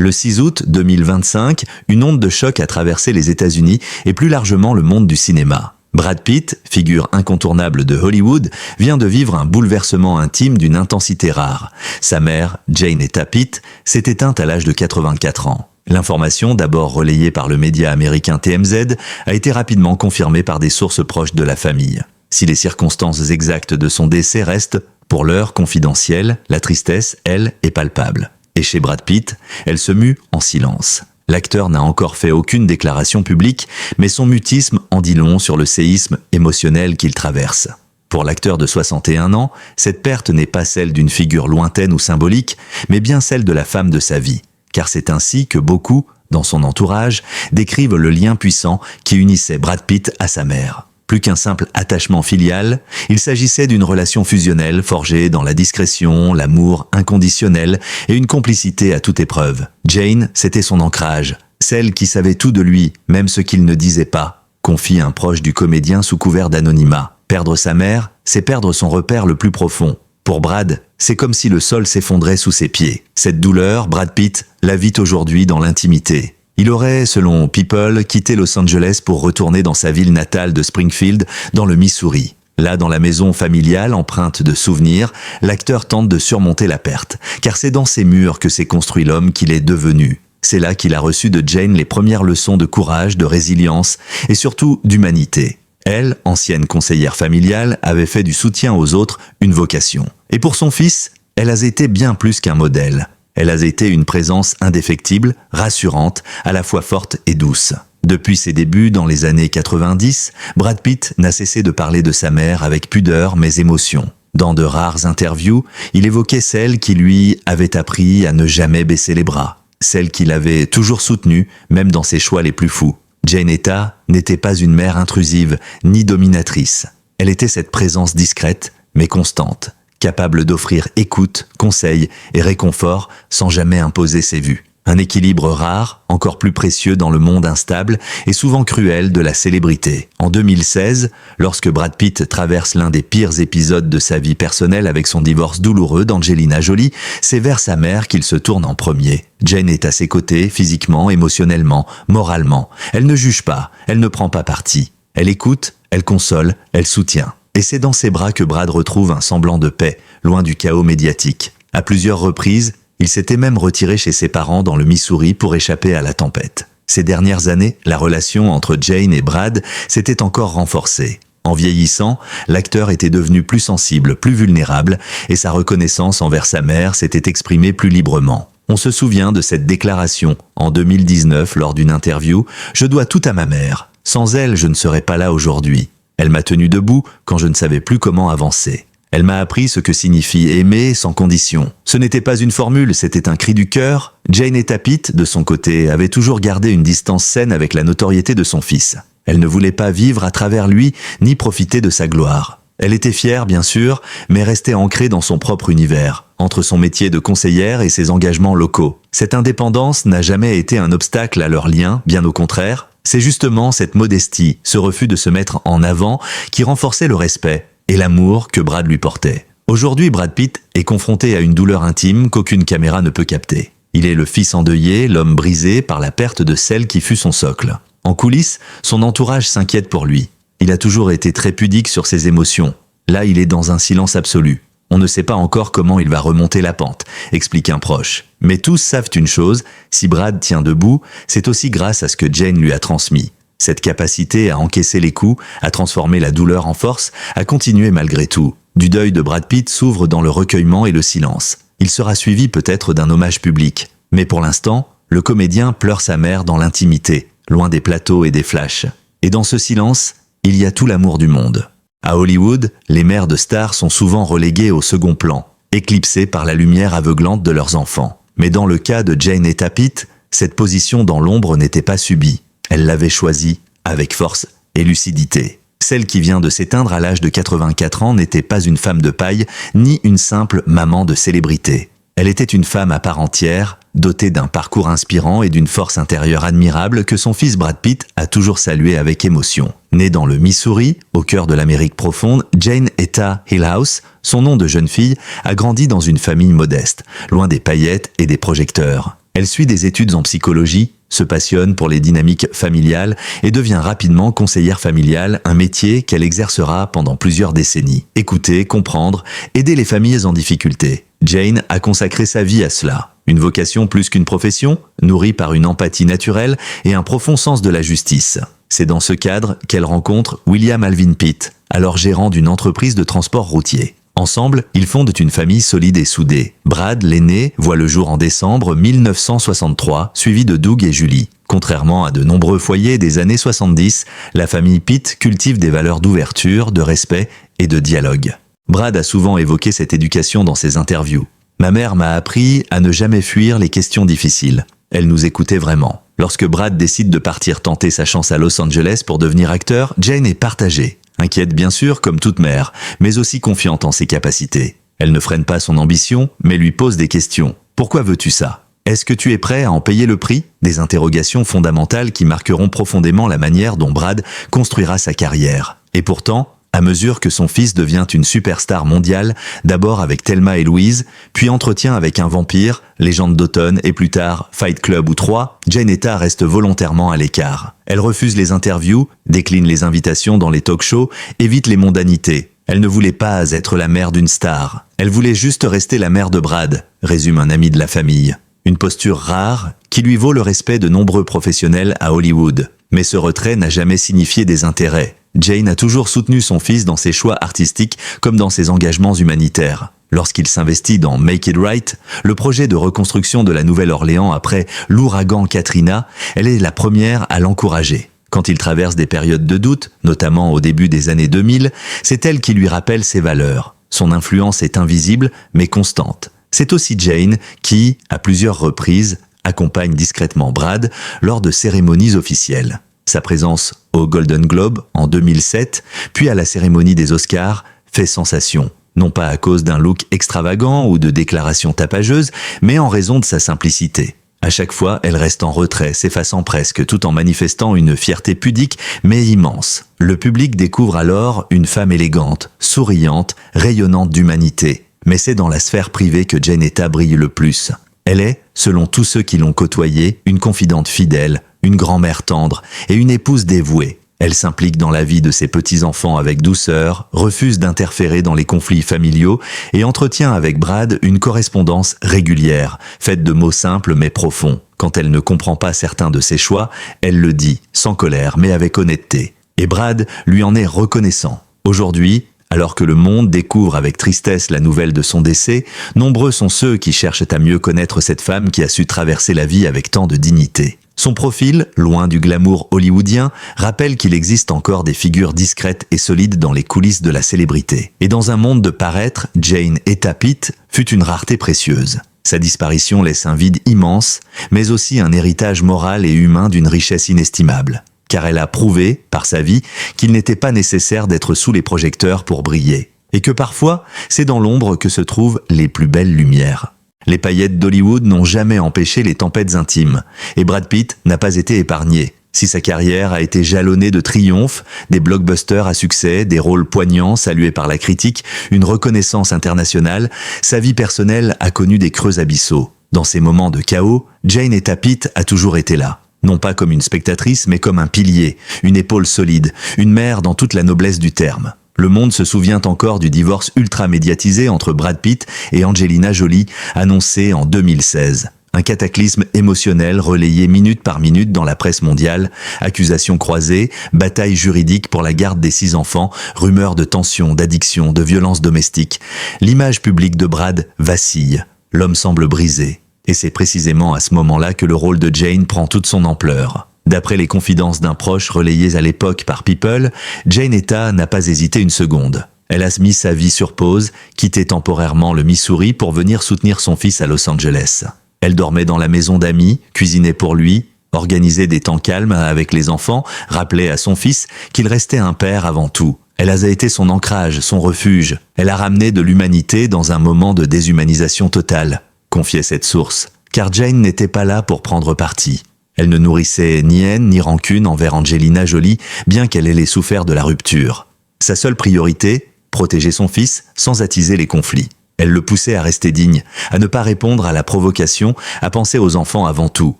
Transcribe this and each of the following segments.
Le 6 août 2025, une onde de choc a traversé les États-Unis et plus largement le monde du cinéma. Brad Pitt, figure incontournable de Hollywood, vient de vivre un bouleversement intime d'une intensité rare. Sa mère, Jane Eta Pitt, s'est éteinte à l'âge de 84 ans. L'information, d'abord relayée par le média américain TMZ, a été rapidement confirmée par des sources proches de la famille. Si les circonstances exactes de son décès restent, pour l'heure, confidentielles, la tristesse, elle, est palpable. Et chez Brad Pitt, elle se mue en silence. L'acteur n'a encore fait aucune déclaration publique, mais son mutisme en dit long sur le séisme émotionnel qu'il traverse. Pour l'acteur de 61 ans, cette perte n'est pas celle d'une figure lointaine ou symbolique, mais bien celle de la femme de sa vie. Car c'est ainsi que beaucoup, dans son entourage, décrivent le lien puissant qui unissait Brad Pitt à sa mère. Plus qu'un simple attachement filial, il s'agissait d'une relation fusionnelle forgée dans la discrétion, l'amour inconditionnel et une complicité à toute épreuve. Jane, c'était son ancrage, celle qui savait tout de lui, même ce qu'il ne disait pas, confie un proche du comédien sous couvert d'anonymat. Perdre sa mère, c'est perdre son repère le plus profond. Pour Brad, c'est comme si le sol s'effondrait sous ses pieds. Cette douleur, Brad Pitt la vit aujourd'hui dans l'intimité. Il aurait, selon People, quitté Los Angeles pour retourner dans sa ville natale de Springfield, dans le Missouri. Là, dans la maison familiale empreinte de souvenirs, l'acteur tente de surmonter la perte, car c'est dans ces murs que s'est construit l'homme qu'il est devenu. C'est là qu'il a reçu de Jane les premières leçons de courage, de résilience et surtout d'humanité. Elle, ancienne conseillère familiale, avait fait du soutien aux autres une vocation. Et pour son fils, elle a été bien plus qu'un modèle. Elle a été une présence indéfectible, rassurante, à la fois forte et douce. Depuis ses débuts dans les années 90, Brad Pitt n'a cessé de parler de sa mère avec pudeur mais émotion. Dans de rares interviews, il évoquait celle qui lui avait appris à ne jamais baisser les bras, celle qui l'avait toujours soutenue, même dans ses choix les plus fous. Jane Eta n'était pas une mère intrusive, ni dominatrice. Elle était cette présence discrète, mais constante, capable d'offrir écoute, conseil et réconfort sans jamais imposer ses vues. Un équilibre rare, encore plus précieux dans le monde instable et souvent cruel de la célébrité. En 2016, lorsque Brad Pitt traverse l'un des pires épisodes de sa vie personnelle avec son divorce douloureux d'Angelina Jolie, c'est vers sa mère qu'il se tourne en premier. Jane est à ses côtés, physiquement, émotionnellement, moralement. Elle ne juge pas, elle ne prend pas parti. Elle écoute, elle console, elle soutient. Et c'est dans ses bras que Brad retrouve un semblant de paix, loin du chaos médiatique. À plusieurs reprises, il s'était même retiré chez ses parents dans le Missouri pour échapper à la tempête. Ces dernières années, la relation entre Jane et Brad s'était encore renforcée. En vieillissant, l'acteur était devenu plus sensible, plus vulnérable, et sa reconnaissance envers sa mère s'était exprimée plus librement. On se souvient de cette déclaration en 2019 lors d'une interview « Je dois tout à ma mère. Sans elle, je ne serais pas là aujourd'hui. Elle m'a tenu debout quand je ne savais plus comment avancer. Elle m'a appris ce que signifie aimer sans condition. Ce n'était pas une formule, c'était un cri du cœur. » Jane Eta Pitt, de son côté, avait toujours gardé une distance saine avec la notoriété de son fils. Elle ne voulait pas vivre à travers lui, ni profiter de sa gloire. Elle était fière, bien sûr, mais restait ancrée dans son propre univers, entre son métier de conseillère et ses engagements locaux. Cette indépendance n'a jamais été un obstacle à leur lien, bien au contraire. C'est justement cette modestie, ce refus de se mettre en avant, qui renforçait le respect et l'amour que Brad lui portait. Aujourd'hui, Brad Pitt est confronté à une douleur intime qu'aucune caméra ne peut capter. Il est le fils endeuillé, l'homme brisé par la perte de celle qui fut son socle. En coulisses, son entourage s'inquiète pour lui. Il a toujours été très pudique sur ses émotions. Là, il est dans un silence absolu. On ne sait pas encore comment il va remonter la pente, explique un proche. Mais tous savent une chose, si Brad tient debout, c'est aussi grâce à ce que Jane lui a transmis. Cette capacité à encaisser les coups, à transformer la douleur en force, à continuer malgré tout. Du deuil de Brad Pitt s'ouvre dans le recueillement et le silence. Il sera suivi peut-être d'un hommage public. Mais pour l'instant, le comédien pleure sa mère dans l'intimité, loin des plateaux et des flashs. Et dans ce silence, il y a tout l'amour du monde. À Hollywood, les mères de stars sont souvent reléguées au second plan, éclipsées par la lumière aveuglante de leurs enfants. Mais dans le cas de Jane Eta Pitt, cette position dans l'ombre n'était pas subie. Elle l'avait choisie, avec force et lucidité. Celle qui vient de s'éteindre à l'âge de 84 ans n'était pas une femme de paille, ni une simple maman de célébrité. Elle était une femme à part entière, dotée d'un parcours inspirant et d'une force intérieure admirable que son fils Brad Pitt a toujours salué avec émotion. Née dans le Missouri, au cœur de l'Amérique profonde, Jane Eta Hillhouse, son nom de jeune fille, a grandi dans une famille modeste, loin des paillettes et des projecteurs. Elle suit des études en psychologie, se passionne pour les dynamiques familiales et devient rapidement conseillère familiale, un métier qu'elle exercera pendant plusieurs décennies. Écouter, comprendre, aider les familles en difficulté. Jane a consacré sa vie à cela. Une vocation plus qu'une profession, nourrie par une empathie naturelle et un profond sens de la justice. C'est dans ce cadre qu'elle rencontre William Alvin Pitt, alors gérant d'une entreprise de transport routier. Ensemble, ils fondent une famille solide et soudée. Brad, l'aîné, voit le jour en décembre 1963, suivi de Doug et Julie. Contrairement à de nombreux foyers des années 70, la famille Pitt cultive des valeurs d'ouverture, de respect et de dialogue. Brad a souvent évoqué cette éducation dans ses interviews. « Ma mère m'a appris à ne jamais fuir les questions difficiles. Elle nous écoutait vraiment. » Lorsque Brad décide de partir tenter sa chance à Los Angeles pour devenir acteur, Jane est partagée. Inquiète bien sûr, comme toute mère, mais aussi confiante en ses capacités. Elle ne freine pas son ambition, mais lui pose des questions. « Pourquoi veux-tu ça ? Est-ce que tu es prêt à en payer le prix ?» Des interrogations fondamentales qui marqueront profondément la manière dont Brad construira sa carrière. Et pourtant, à mesure que son fils devient une superstar mondiale, d'abord avec Thelma et Louise, puis entretien avec un vampire, Légende d'automne et plus tard Fight Club ou 3, Jane Etta reste volontairement à l'écart. Elle refuse les interviews, décline les invitations dans les talk-shows, évite les mondanités. Elle ne voulait pas être la mère d'une star. Elle voulait juste rester la mère de Brad, résume un ami de la famille. Une posture rare qui lui vaut le respect de nombreux professionnels à Hollywood. Mais ce retrait n'a jamais signifié des intérêts. Jane a toujours soutenu son fils dans ses choix artistiques comme dans ses engagements humanitaires. Lorsqu'il s'investit dans Make It Right, le projet de reconstruction de la Nouvelle-Orléans après l'ouragan Katrina, elle est la première à l'encourager. Quand il traverse des périodes de doute, notamment au début des années 2000, c'est elle qui lui rappelle ses valeurs. Son influence est invisible mais constante. C'est aussi Jane qui, à plusieurs reprises, accompagne discrètement Brad lors de cérémonies officielles. Sa présence au Golden Globe en 2007, puis à la cérémonie des Oscars, fait sensation. Non pas à cause d'un look extravagant ou de déclarations tapageuses, mais en raison de sa simplicité. À chaque fois, elle reste en retrait, s'effaçant presque, tout en manifestant une fierté pudique mais immense. Le public découvre alors une femme élégante, souriante, rayonnante d'humanité. Mais c'est dans la sphère privée que Jane Etta brille le plus. Elle est, selon tous ceux qui l'ont côtoyée, une confidente fidèle, une grand-mère tendre et une épouse dévouée. Elle s'implique dans la vie de ses petits-enfants avec douceur, refuse d'interférer dans les conflits familiaux et entretient avec Brad une correspondance régulière, faite de mots simples mais profonds. Quand elle ne comprend pas certains de ses choix, elle le dit, sans colère mais avec honnêteté. Et Brad lui en est reconnaissant. Aujourd'hui, alors que le monde découvre avec tristesse la nouvelle de son décès, nombreux sont ceux qui cherchent à mieux connaître cette femme qui a su traverser la vie avec tant de dignité. Son profil, loin du glamour hollywoodien, rappelle qu'il existe encore des figures discrètes et solides dans les coulisses de la célébrité. Et dans un monde de paraître, Jane Etta Pitt fut une rareté précieuse. Sa disparition laisse un vide immense, mais aussi un héritage moral et humain d'une richesse inestimable. Car elle a prouvé, par sa vie, qu'il n'était pas nécessaire d'être sous les projecteurs pour briller. Et que parfois, c'est dans l'ombre que se trouvent les plus belles lumières. Les paillettes d'Hollywood n'ont jamais empêché les tempêtes intimes, et Brad Pitt n'a pas été épargné. Si sa carrière a été jalonnée de triomphes, des blockbusters à succès, des rôles poignants salués par la critique, une reconnaissance internationale, sa vie personnelle a connu des creux abyssaux. Dans ces moments de chaos, Jane Etta Pitt a toujours été là. Non pas comme une spectatrice, mais comme un pilier, une épaule solide, une mère dans toute la noblesse du terme. Le monde se souvient encore du divorce ultra-médiatisé entre Brad Pitt et Angelina Jolie, annoncé en 2016. Un cataclysme émotionnel relayé minute par minute dans la presse mondiale, accusations croisées, bataille juridique pour la garde des 6 enfants, rumeurs de tensions, d'addictions, de violences domestiques. L'image publique de Brad vacille. L'homme semble brisé. Et c'est précisément à ce moment-là que le rôle de Jane prend toute son ampleur. D'après les confidences d'un proche relayées à l'époque par People, Jane Etta n'a pas hésité une seconde. Elle a mis sa vie sur pause, quitté temporairement le Missouri pour venir soutenir son fils à Los Angeles. Elle dormait dans la maison d'amis, cuisinait pour lui, organisait des temps calmes avec les enfants, rappelait à son fils qu'il restait un père avant tout. Elle a été son ancrage, son refuge. Elle a ramené de l'humanité dans un moment de déshumanisation totale, confiait cette source. Car Jane n'était pas là pour prendre parti. Elle ne nourrissait ni haine ni rancune envers Angelina Jolie, bien qu'elle ait souffert de la rupture. Sa seule priorité, protéger son fils sans attiser les conflits. Elle le poussait à rester digne, à ne pas répondre à la provocation, à penser aux enfants avant tout.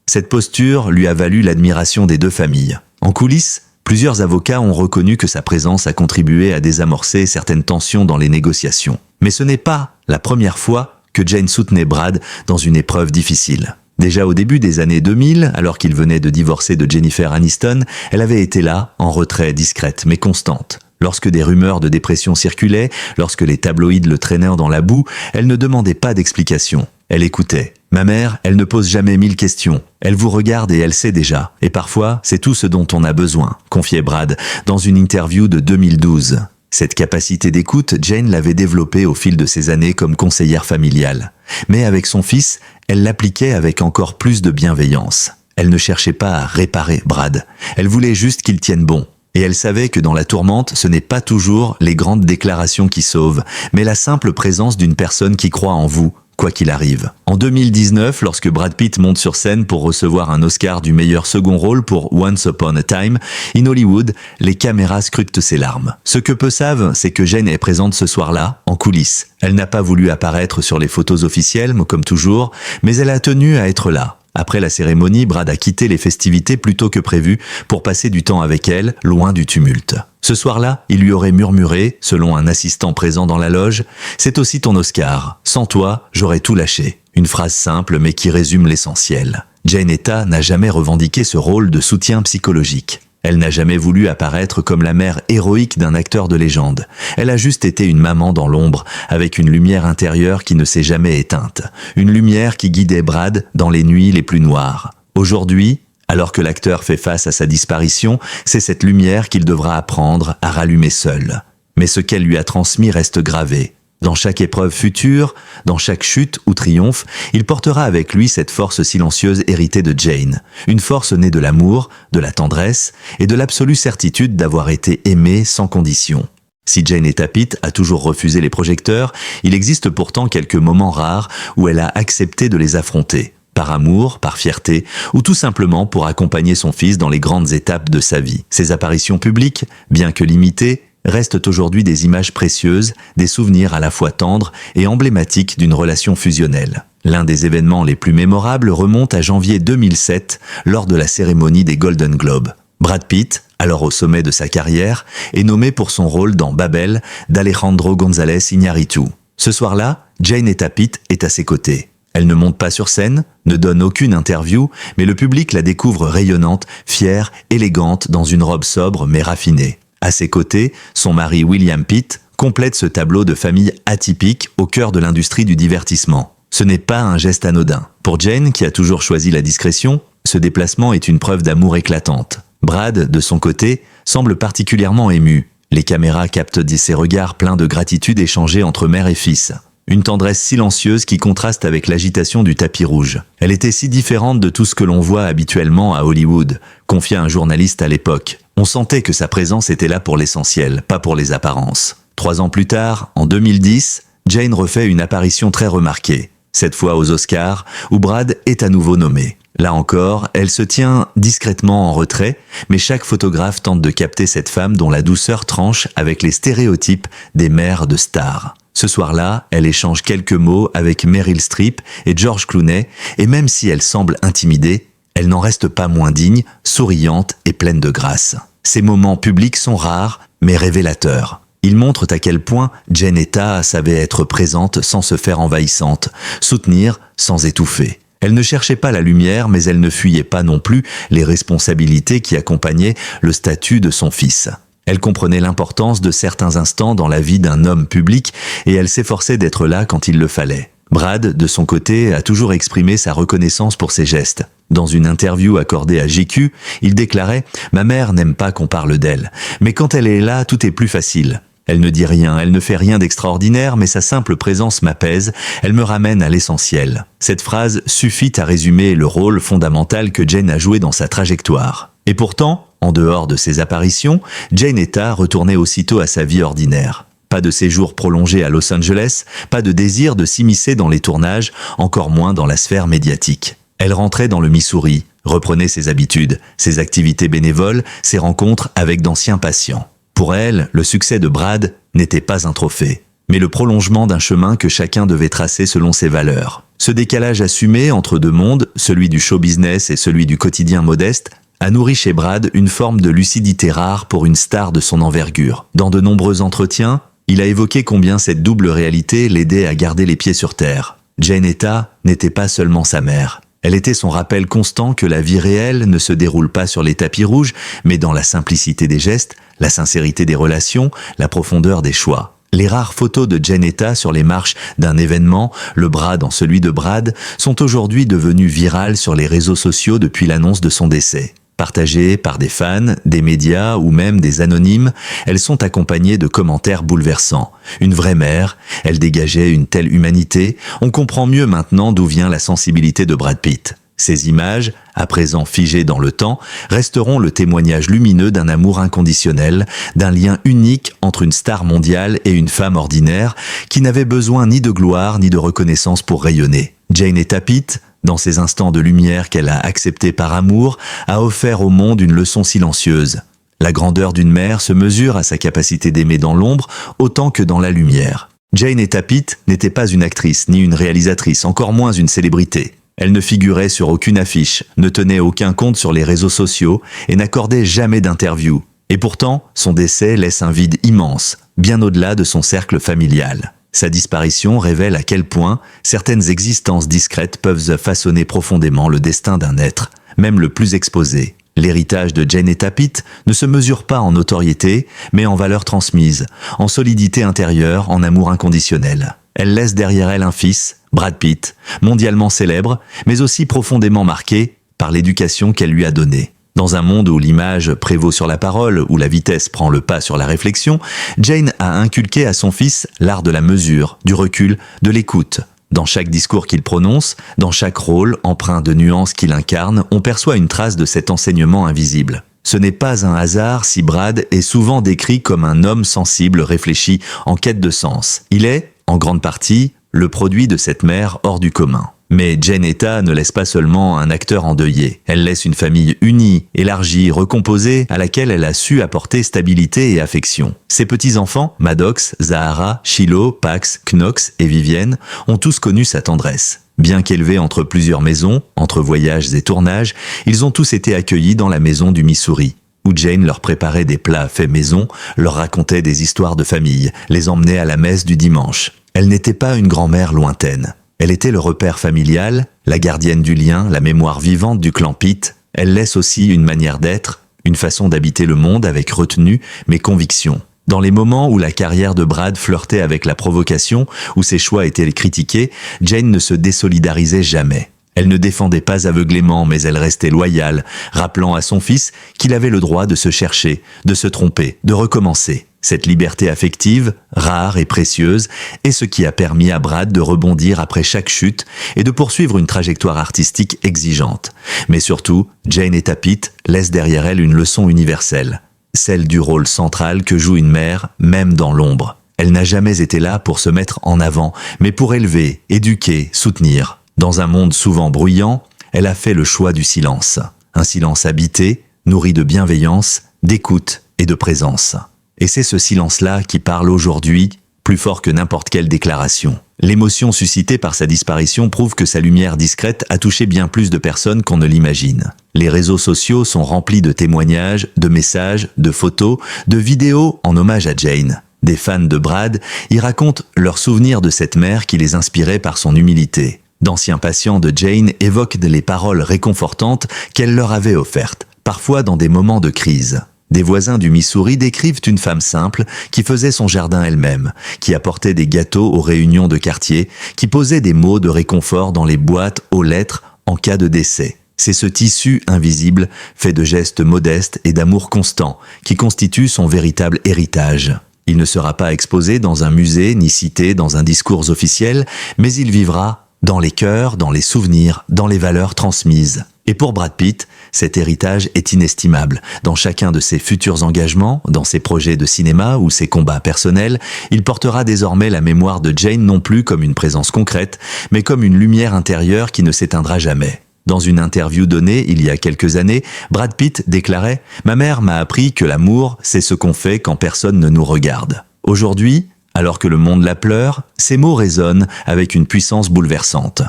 Cette posture lui a valu l'admiration des deux familles. En coulisses, plusieurs avocats ont reconnu que sa présence a contribué à désamorcer certaines tensions dans les négociations. Mais ce n'est pas la première fois que Jane soutenait Brad dans une épreuve difficile. Déjà au début des années 2000, alors qu'il venait de divorcer de Jennifer Aniston, elle avait été là, en retrait, discrète mais constante. Lorsque des rumeurs de dépression circulaient, lorsque les tabloïds le traînèrent dans la boue, elle ne demandait pas d'explication. Elle écoutait. Ma mère, elle ne pose jamais 1000 questions. Elle vous regarde et elle sait déjà. Et parfois, c'est tout ce dont on a besoin, confiait Brad dans une interview de 2012. Cette capacité d'écoute, Jane l'avait développée au fil de ses années comme conseillère familiale. Mais avec son fils, elle l'appliquait avec encore plus de bienveillance. Elle ne cherchait pas à réparer Brad. Elle voulait juste qu'il tienne bon. Et elle savait que dans la tourmente, ce n'est pas toujours les grandes déclarations qui sauvent, mais la simple présence d'une personne qui croit en vous, quoi qu'il arrive. En 2019, lorsque Brad Pitt monte sur scène pour recevoir un Oscar du meilleur second rôle pour Once Upon a Time in Hollywood, les caméras scrutent ses larmes. Ce que peu savent, c'est que Jane est présente ce soir-là, en coulisses. Elle n'a pas voulu apparaître sur les photos officielles, comme toujours, mais elle a tenu à être là. Après la cérémonie, Brad a quitté les festivités plus tôt que prévu pour passer du temps avec elle, loin du tumulte. Ce soir-là, il lui aurait murmuré, selon un assistant présent dans la loge, « C'est aussi ton Oscar. Sans toi, j'aurais tout lâché. » Une phrase simple mais qui résume l'essentiel. Jane Etta n'a jamais revendiqué ce rôle de soutien psychologique. Elle n'a jamais voulu apparaître comme la mère héroïque d'un acteur de légende. Elle a juste été une maman dans l'ombre, avec une lumière intérieure qui ne s'est jamais éteinte. Une lumière qui guidait Brad dans les nuits les plus noires. Aujourd'hui, alors que l'acteur fait face à sa disparition, c'est cette lumière qu'il devra apprendre à rallumer seul. Mais ce qu'elle lui a transmis reste gravé. Dans chaque épreuve future, dans chaque chute ou triomphe, il portera avec lui cette force silencieuse héritée de Jane. Une force née de l'amour, de la tendresse et de l'absolue certitude d'avoir été aimée sans condition. Si Jane Etta Pitt a toujours refusé les projecteurs, il existe pourtant quelques moments rares où elle a accepté de les affronter. Par amour, par fierté, ou tout simplement pour accompagner son fils dans les grandes étapes de sa vie. Ses apparitions publiques, bien que limitées, restent aujourd'hui des images précieuses, des souvenirs à la fois tendres et emblématiques d'une relation fusionnelle. L'un des événements les plus mémorables remonte à janvier 2007, lors de la cérémonie des Golden Globes. Brad Pitt, alors au sommet de sa carrière, est nommé pour son rôle dans Babel d'Alejandro González Iñárritu. Ce soir-là, Jane Etta Pitt est à ses côtés. Elle ne monte pas sur scène, ne donne aucune interview, mais le public la découvre rayonnante, fière, élégante, dans une robe sobre mais raffinée. À ses côtés, son mari William Pitt complète ce tableau de famille atypique au cœur de l'industrie du divertissement. Ce n'est pas un geste anodin. Pour Jane, qui a toujours choisi la discrétion, ce déplacement est une preuve d'amour éclatante. Brad, de son côté, semble particulièrement ému. Les caméras captent ses regards pleins de gratitude échangés entre mère et fils. Une tendresse silencieuse qui contraste avec l'agitation du tapis rouge. Elle était si différente de tout ce que l'on voit habituellement à Hollywood, confia un journaliste à l'époque. On sentait que sa présence était là pour l'essentiel, pas pour les apparences. 3 ans plus tard, en 2010, Jane refait une apparition très remarquée, cette fois aux Oscars, où Brad est à nouveau nommé. Là encore, elle se tient discrètement en retrait, mais chaque photographe tente de capter cette femme dont la douceur tranche avec les stéréotypes des mères de stars. Ce soir-là, elle échange quelques mots avec Meryl Streep et George Clooney, et même si elle semble intimidée, elle n'en reste pas moins digne, souriante et pleine de grâce. Ces moments publics sont rares, mais révélateurs. Ils montrent à quel point Jane Etta savait être présente sans se faire envahissante, soutenir sans étouffer. Elle ne cherchait pas la lumière, mais elle ne fuyait pas non plus les responsabilités qui accompagnaient le statut de son fils. Elle comprenait l'importance de certains instants dans la vie d'un homme public et elle s'efforçait d'être là quand il le fallait. Brad, de son côté, a toujours exprimé sa reconnaissance pour ses gestes. Dans une interview accordée à GQ, il déclarait « Ma mère n'aime pas qu'on parle d'elle, mais quand elle est là, tout est plus facile. Elle ne dit rien, elle ne fait rien d'extraordinaire, mais sa simple présence m'apaise, elle me ramène à l'essentiel. » Cette phrase suffit à résumer le rôle fondamental que Jane a joué dans sa trajectoire. Et pourtant, en dehors de ses apparitions, Jane Etta retournait aussitôt à sa vie ordinaire. Pas de séjour prolongé à Los Angeles, pas de désir de s'immiscer dans les tournages, encore moins dans la sphère médiatique. Elle rentrait dans le Missouri, reprenait ses habitudes, ses activités bénévoles, ses rencontres avec d'anciens patients. Pour elle, le succès de Brad n'était pas un trophée. mais le prolongement d'un chemin que chacun devait tracer selon ses valeurs. Ce décalage assumé entre deux mondes, celui du show business et celui du quotidien modeste, a nourri chez Brad une forme de lucidité rare pour une star de son envergure. Dans de nombreux entretiens, il a évoqué combien cette double réalité l'aidait à garder les pieds sur terre. Jane Etta n'était pas seulement sa mère. Elle était son rappel constant que la vie réelle ne se déroule pas sur les tapis rouges, mais dans la simplicité des gestes, la sincérité des relations, la profondeur des choix. Les rares photos de Jane Etta sur les marches d'un événement, le bras dans celui de Brad, sont aujourd'hui devenues virales sur les réseaux sociaux depuis l'annonce de son décès. Partagées par des fans, des médias ou même des anonymes, elles sont accompagnées de commentaires bouleversants. Une vraie mère, elle dégageait une telle humanité, on comprend mieux maintenant d'où vient la sensibilité de Brad Pitt. Ces images, à présent figées dans le temps, resteront le témoignage lumineux d'un amour inconditionnel, d'un lien unique entre une star mondiale et une femme ordinaire qui n'avait besoin ni de gloire ni de reconnaissance pour rayonner. Jane Etta Pitt, dans ces instants de lumière qu'elle a acceptés par amour, a offert au monde une leçon silencieuse. La grandeur d'une mère se mesure à sa capacité d'aimer dans l'ombre autant que dans la lumière. Jane Etta Pitt n'était pas une actrice ni une réalisatrice, encore moins une célébrité. Elle ne figurait sur aucune affiche, ne tenait aucun compte sur les réseaux sociaux et n'accordait jamais d'interview. Et pourtant, son décès laisse un vide immense, bien au-delà de son cercle familial. Sa disparition révèle à quel point certaines existences discrètes peuvent façonner profondément le destin d'un être, même le plus exposé. L'héritage de Jane Etta Pitt ne se mesure pas en notoriété, mais en valeurs transmises, en solidité intérieure, en amour inconditionnel. Elle laisse derrière elle un fils, Brad Pitt, mondialement célèbre, mais aussi profondément marqué par l'éducation qu'elle lui a donnée. Dans un monde où l'image prévaut sur la parole, où la vitesse prend le pas sur la réflexion, Jane a inculqué à son fils l'art de la mesure, du recul, de l'écoute. Dans chaque discours qu'il prononce, dans chaque rôle empreint de nuances qu'il incarne, on perçoit une trace de cet enseignement invisible. Ce n'est pas un hasard si Brad est souvent décrit comme un homme sensible, réfléchi, en quête de sens. Il est, en grande partie, le produit de cette mère hors du commun. Mais Jane Etta ne laisse pas seulement un acteur endeuillé. Elle laisse une famille unie, élargie, recomposée, à laquelle elle a su apporter stabilité et affection. Ses petits-enfants, Maddox, Zahara, Shiloh, Pax, Knox et Vivienne, ont tous connu sa tendresse. Bien qu'élevés entre plusieurs maisons, entre voyages et tournages, ils ont tous été accueillis dans la maison du Missouri, où Jane leur préparait des plats faits maison, leur racontait des histoires de famille, les emmenait à la messe du dimanche. Elle n'était pas une grand-mère lointaine. Elle était le repère familial, la gardienne du lien, la mémoire vivante du clan Pitt. Elle laisse aussi une manière d'être, une façon d'habiter le monde avec retenue, mais conviction. Dans les moments où la carrière de Brad flirtait avec la provocation, où ses choix étaient critiqués, Jane ne se désolidarisait jamais. Elle ne défendait pas aveuglément, mais elle restait loyale, rappelant à son fils qu'il avait le droit de se chercher, de se tromper, de recommencer. Cette liberté affective, rare et précieuse, est ce qui a permis à Brad de rebondir après chaque chute et de poursuivre une trajectoire artistique exigeante. Mais surtout, Jane Etta Pitt laisse derrière elle une leçon universelle, celle du rôle central que joue une mère, même dans l'ombre. Elle n'a jamais été là pour se mettre en avant, mais pour élever, éduquer, soutenir. Dans un monde souvent bruyant, elle a fait le choix du silence. Un silence habité, nourri de bienveillance, d'écoute et de présence. Et c'est ce silence-là qui parle aujourd'hui, plus fort que n'importe quelle déclaration. L'émotion suscitée par sa disparition prouve que sa lumière discrète a touché bien plus de personnes qu'on ne l'imagine. Les réseaux sociaux sont remplis de témoignages, de messages, de photos, de vidéos en hommage à Jane. Des fans de Brad y racontent leurs souvenirs de cette mère qui les inspirait par son humilité. D'anciens patients de Jane évoquent les paroles réconfortantes qu'elle leur avait offertes, parfois dans des moments de crise. Des voisins du Missouri décrivent une femme simple qui faisait son jardin elle-même, qui apportait des gâteaux aux réunions de quartier, qui posait des mots de réconfort dans les boîtes aux lettres en cas de décès. C'est ce tissu invisible, fait de gestes modestes et d'amour constant, qui constitue son véritable héritage. Il ne sera pas exposé dans un musée ni cité dans un discours officiel, mais il vivra dans les cœurs, dans les souvenirs, dans les valeurs transmises. Et pour Brad Pitt, cet héritage est inestimable. Dans chacun de ses futurs engagements, dans ses projets de cinéma ou ses combats personnels, il portera désormais la mémoire de Jane non plus comme une présence concrète, mais comme une lumière intérieure qui ne s'éteindra jamais. Dans une interview donnée il y a quelques années, Brad Pitt déclarait « Ma mère m'a appris que l'amour, c'est ce qu'on fait quand personne ne nous regarde. Aujourd'hui, Alors que le monde la pleure, ces mots résonnent avec une puissance bouleversante.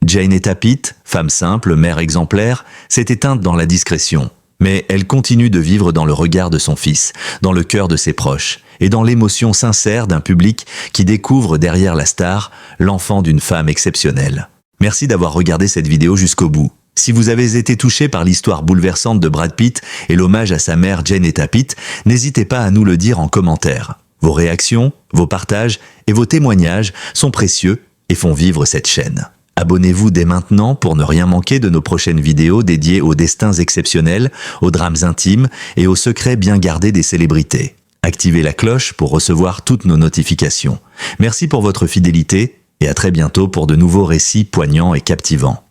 Jane Etta Pitt, femme simple, mère exemplaire, s'est éteinte dans la discrétion. Mais elle continue de vivre dans le regard de son fils, dans le cœur de ses proches, et dans l'émotion sincère d'un public qui découvre derrière la star l'enfant d'une femme exceptionnelle. Merci d'avoir regardé cette vidéo jusqu'au bout. Si vous avez été touché par l'histoire bouleversante de Brad Pitt et l'hommage à sa mère Jane Etta Pitt, n'hésitez pas à nous le dire en commentaire. Vos réactions, vos partages et vos témoignages sont précieux et font vivre cette chaîne. Abonnez-vous dès maintenant pour ne rien manquer de nos prochaines vidéos dédiées aux destins exceptionnels, aux drames intimes et aux secrets bien gardés des célébrités. Activez la cloche pour recevoir toutes nos notifications. Merci pour votre fidélité et à très bientôt pour de nouveaux récits poignants et captivants.